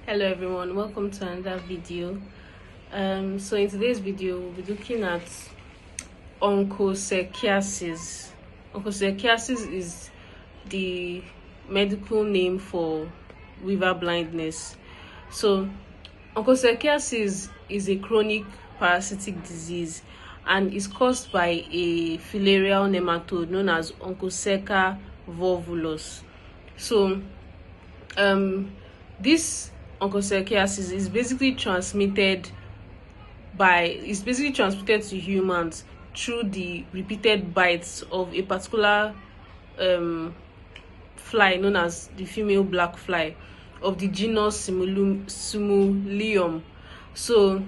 Hello everyone, welcome to another video. So in today's video we'll be looking at onchocerciasis. Onchocerciasis is the medical name for river blindness. So onchocerciasis is a chronic parasitic disease and is caused by a filarial nematode known as Onchocerca volvulus. So this onchocerciasis is basically transmitted to humans through the repeated bites of a particular fly known as the female black fly of the genus Simulium. So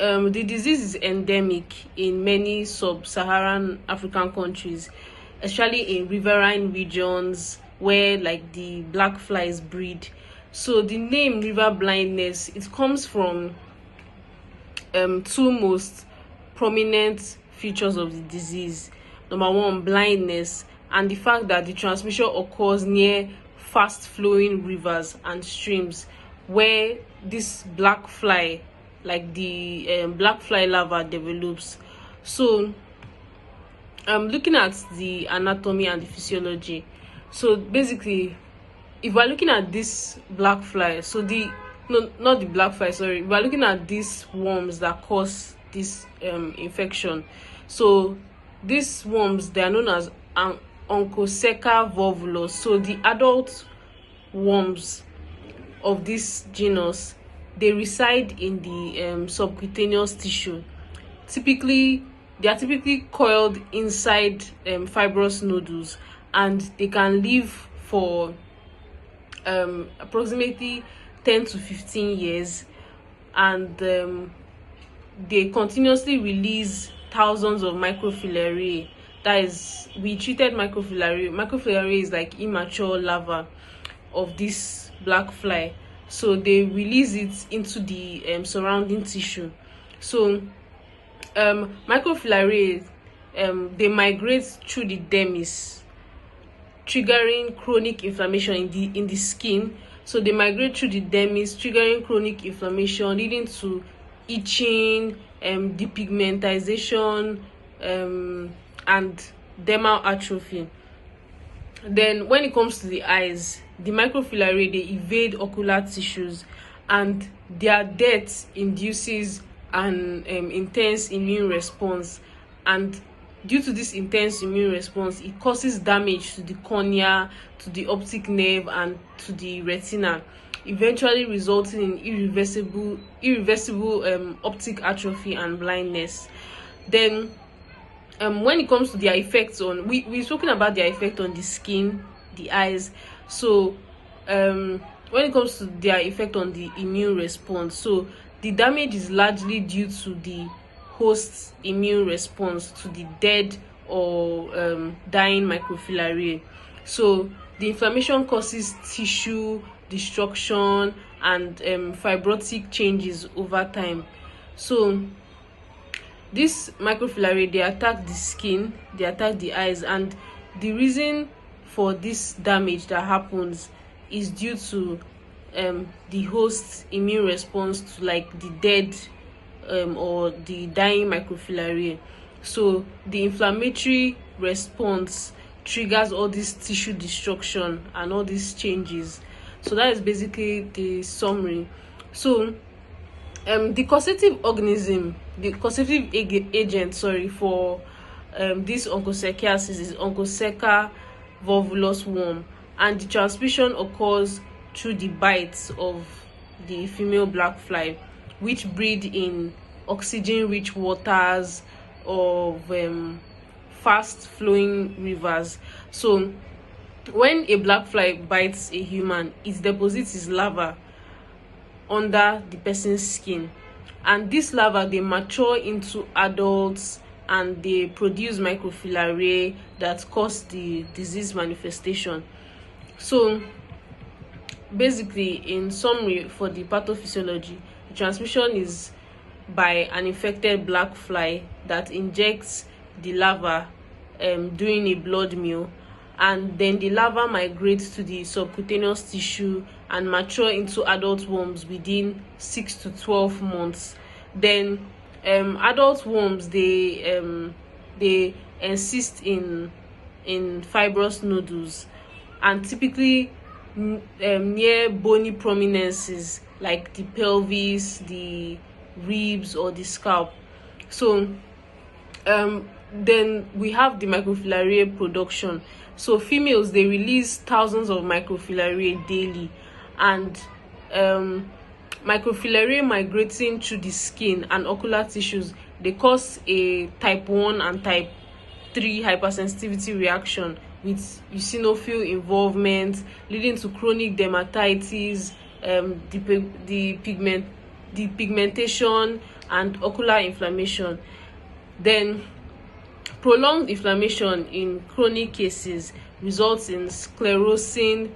the disease is endemic in many sub-Saharan African countries, especially in riverine regions where like the black flies breed. So the name river blindness, it comes from two most prominent features of the disease. Number one, blindness, and the fact that the transmission occurs near fast flowing rivers and streams where this black fly, like the black fly larva, develops. So looking at the anatomy and the physiology, so basically if we're looking at this black fly, so not the black fly, sorry, we're looking at these worms that cause this infection. So these worms, they are known as Onchocerca volvulus. So the adult worms of this genus, they reside in the subcutaneous tissue. They are typically coiled inside fibrous nodules, and they can live for approximately 10 to 15 years, and they continuously release thousands of microfilariae. That is, we treated microfilariae. Microfilariae is like immature larva of this black fly, so they release it into the surrounding tissue. So microfilariae, they migrate through the dermis, triggering chronic inflammation in the skin. So they migrate through the dermis, triggering chronic inflammation, leading to itching, depigmentization, and dermal atrophy. Then when it comes to the eyes, the microfilariae, they evade ocular tissues, and their death induces an intense immune response, and due to this intense immune response, it causes damage to the cornea, to the optic nerve, and to the retina, eventually resulting in irreversible optic atrophy and blindness. Then when it comes to their effects on, we've spoken about their effect on the skin, the eyes. So when it comes to their effect on the immune response, so the damage is largely due to the host's immune response to the dead or dying microfilariae. So the inflammation causes tissue destruction and fibrotic changes over time. So these microfilariae, they attack the skin, they attack the eyes, and the reason for this damage that happens is due to the host's immune response to like the dead or the dying microfilariae. So the inflammatory response triggers all this tissue destruction and all these changes. So that is basically the summary. So the causative agent, for this onchocerciasis is Onchocerca volvulus worm, and the transmission occurs through the bites of the female black fly, which breed in oxygen-rich waters of fast flowing rivers. So when a black fly bites a human, it deposits its larva under the person's skin, and this larva, they mature into adults and they produce microfilariae that cause the disease manifestation. So basically, in summary, for the pathophysiology, the transmission is by an infected black fly that injects the larva during a blood meal, and then the larva migrates to the subcutaneous tissue and mature into adult worms within 6 to 12 months. Then adult worms, they insist in fibrous nodules, and typically near bony prominences like the pelvis, the ribs, or the scalp. So then we have the microfilariae production. So females, they release thousands of microfilariae daily, and microfilariae migrating through the skin and ocular tissues, they cause a type 1 and type 3 hypersensitivity reaction with eosinophil involvement, leading to chronic dermatitis, pigmentation, and ocular inflammation. Then prolonged inflammation in chronic cases results in sclerosing,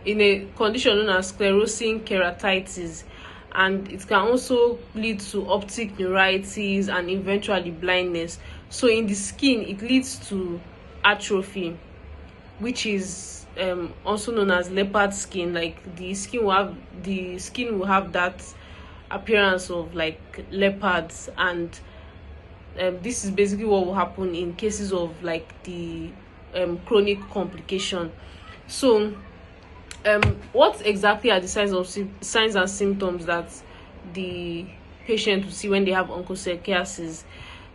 in a condition known as sclerosing keratitis, and it can also lead to optic neuritis and eventually blindness. So in the skin, it leads to atrophy, which is also known as leopard skin. Like the skin will have that appearance of like leopards, and this is basically what will happen in cases of like the chronic complication. So what exactly are the signs and symptoms that the patient will see when they have onchocerciasis?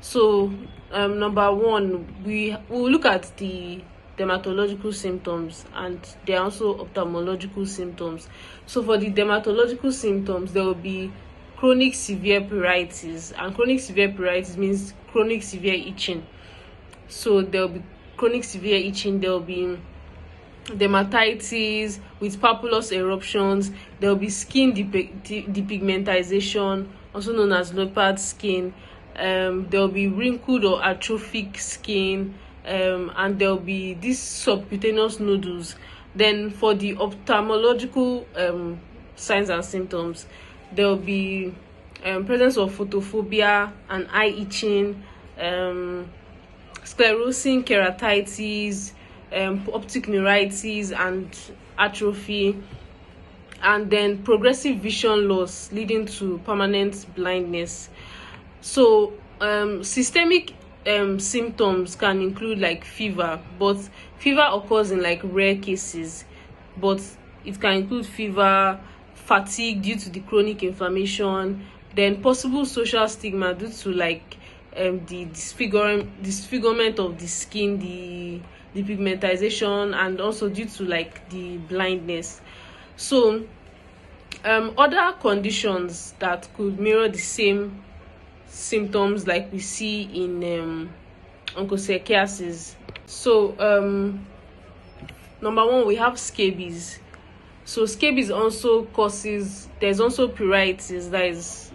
So number one, we will look at the dermatological symptoms, and there are also ophthalmological symptoms. So for the dermatological symptoms, there will be chronic severe pruritus, and chronic severe pruritus means chronic severe itching. So there will be chronic severe itching, there will be dermatitis with papulous eruptions, there will be skin depigmentization, also known as leopard skin, there will be wrinkled or atrophic skin, and there will be these subcutaneous nodules. Then for the ophthalmological signs and symptoms, there will be presence of photophobia and eye itching, sclerosing keratitis, optic neuritis and atrophy, and then progressive vision loss leading to permanent blindness. So systemic symptoms can include like fever, but fever occurs in like rare cases, but it can include fever, fatigue due to the chronic inflammation, then possible social stigma due to like the disfigurement of the skin, the pigmentization, and also due to like the blindness. So other conditions that could mirror the same symptoms like we see in onchocerciasis. So number one, we have scabies. So scabies also causes, there's also pruritus, that is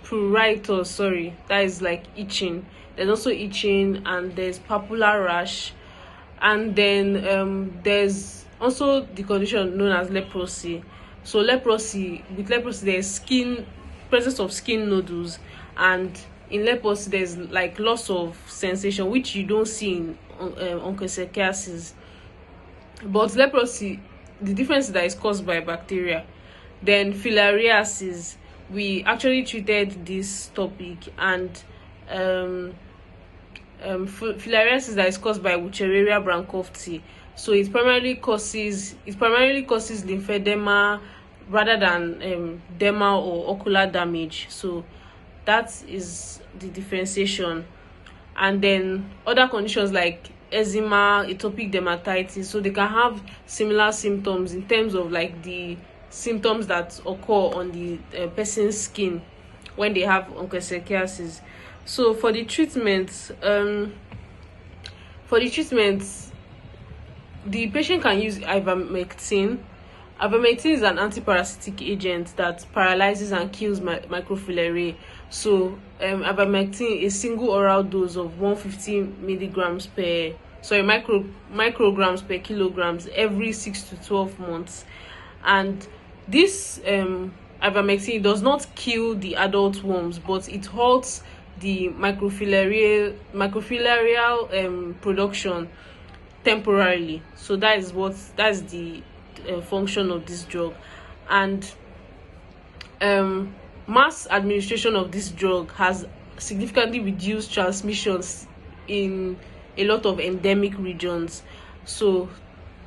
pruritus, sorry, that is like itching. There's also itching, and there's papular rash, and then there's also the condition known as leprosy. So leprosy, with leprosy, there's presence of skin nodules, and in leprosy there's like loss of sensation, which you don't see in onchocerciasis. But leprosy, the difference is that it's caused by bacteria. Then filariasis, we actually treated this topic, and filariasis that is caused by Wuchereria branchofti. So it primarily causes lymphedema rather than dermal or ocular damage. So that is the differentiation. And then other conditions like eczema, atopic dermatitis, so they can have similar symptoms in terms of like the symptoms that occur on the person's skin when they have onchocerciasis. So for the treatment, the patient can use ivermectin. Ivermectin is an antiparasitic agent that paralyzes and kills microfilariae. So ivermectin, a single oral dose of 150 micrograms per kilograms every 6 to 12 months. And this ivermectin does not kill the adult worms, but it halts the microfilarial production temporarily. So that's the function of this drug. And mass administration of this drug has significantly reduced transmissions in a lot of endemic regions. So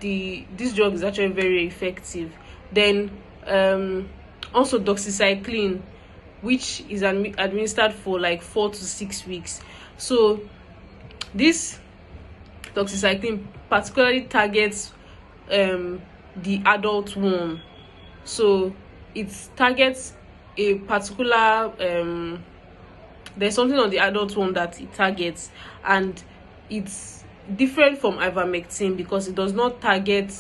this drug is actually very effective. Then also doxycycline, which is administered for like 4 to 6 weeks. So this doxycycline particularly targets the adult worm. So it targets a particular there's something on the adult worm that it targets, and it's different from ivermectin because it does not target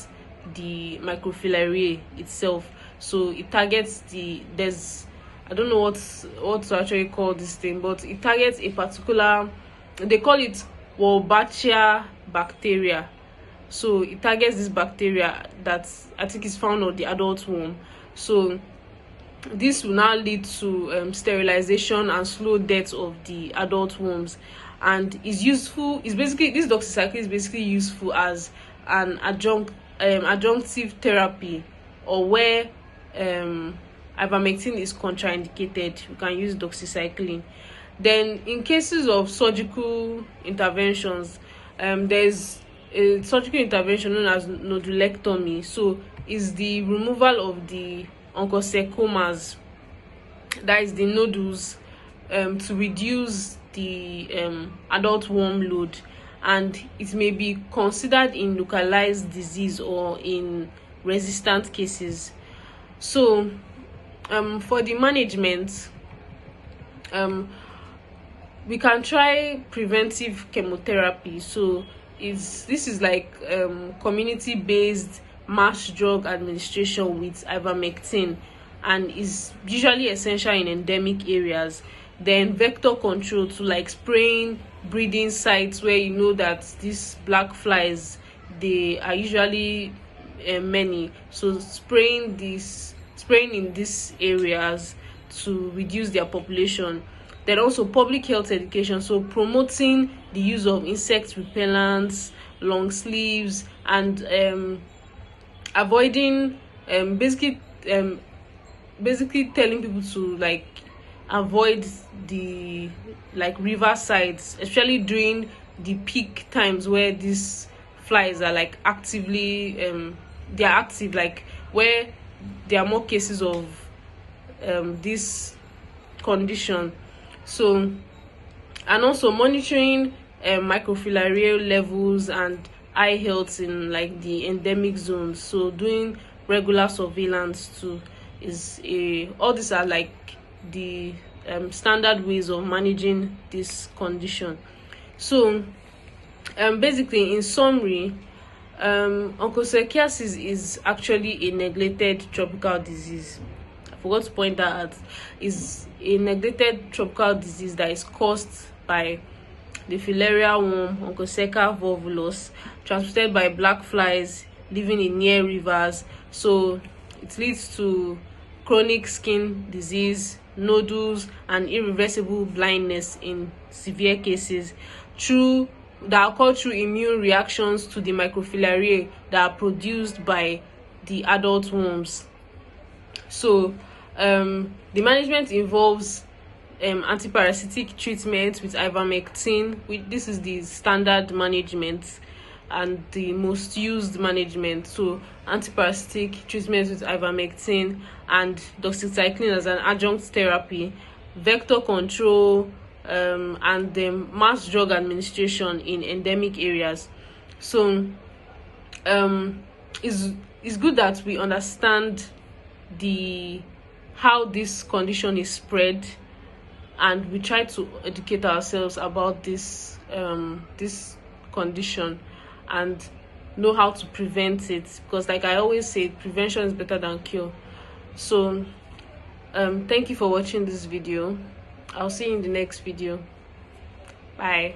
the microfilariae itself. So it targets I don't know what to actually call this thing, but it targets a particular, they call it Wolbachia bacteria. So it targets this bacteria that I think is found on the adult worm. So this will now lead to sterilization and slow death of the adult worms, and is useful. Is basically, this doxycycline is basically useful as an adjunctive therapy, or where ivermectin is contraindicated, you can use doxycycline. Then in cases of surgical interventions, there's a surgical intervention known as nodulectomy. So is the removal of the onchocercomas, that is the nodules, to reduce the adult worm load, and it may be considered in localized disease or in resistant cases. So for the management, we can try preventive chemotherapy. So this is like community-based mass drug administration with ivermectin, and is usually essential in endemic areas. Then vector control, to like spraying breeding sites where you know that these black flies, they are usually many. So spraying in these areas to reduce their population. Then also public health education, so promoting the use of insect repellents, long sleeves, and avoiding basically telling people to like avoid the like river sides, especially during the peak times where these flies are like actively they are active, like where there are more cases of this condition. So, and also monitoring microfilarial levels and eye health in like the endemic zones. So doing regular surveillance too is all these are like the standard ways of managing this condition. So basically, in summary, onchocerciasis is actually a neglected tropical disease. I forgot to point that out. Is a neglected tropical disease that is caused by the filarial worm Onchocerca volvulus, transmitted by black flies living in near rivers. So it leads to chronic skin disease, nodules, and irreversible blindness in severe cases that occur through immune reactions to the microfilariae that are produced by the adult worms. So the management involves antiparasitic treatment with ivermectin. This is the standard management and the most used management. So antiparasitic treatment with ivermectin and doxycycline as an adjunct therapy, vector control, and mass drug administration in endemic areas. So it's good that we understand how this condition is spread, and we try to educate ourselves about this condition and know how to prevent it, because like I always say, prevention is better than cure. So thank you for watching this video. I'll see you in the next video. Bye.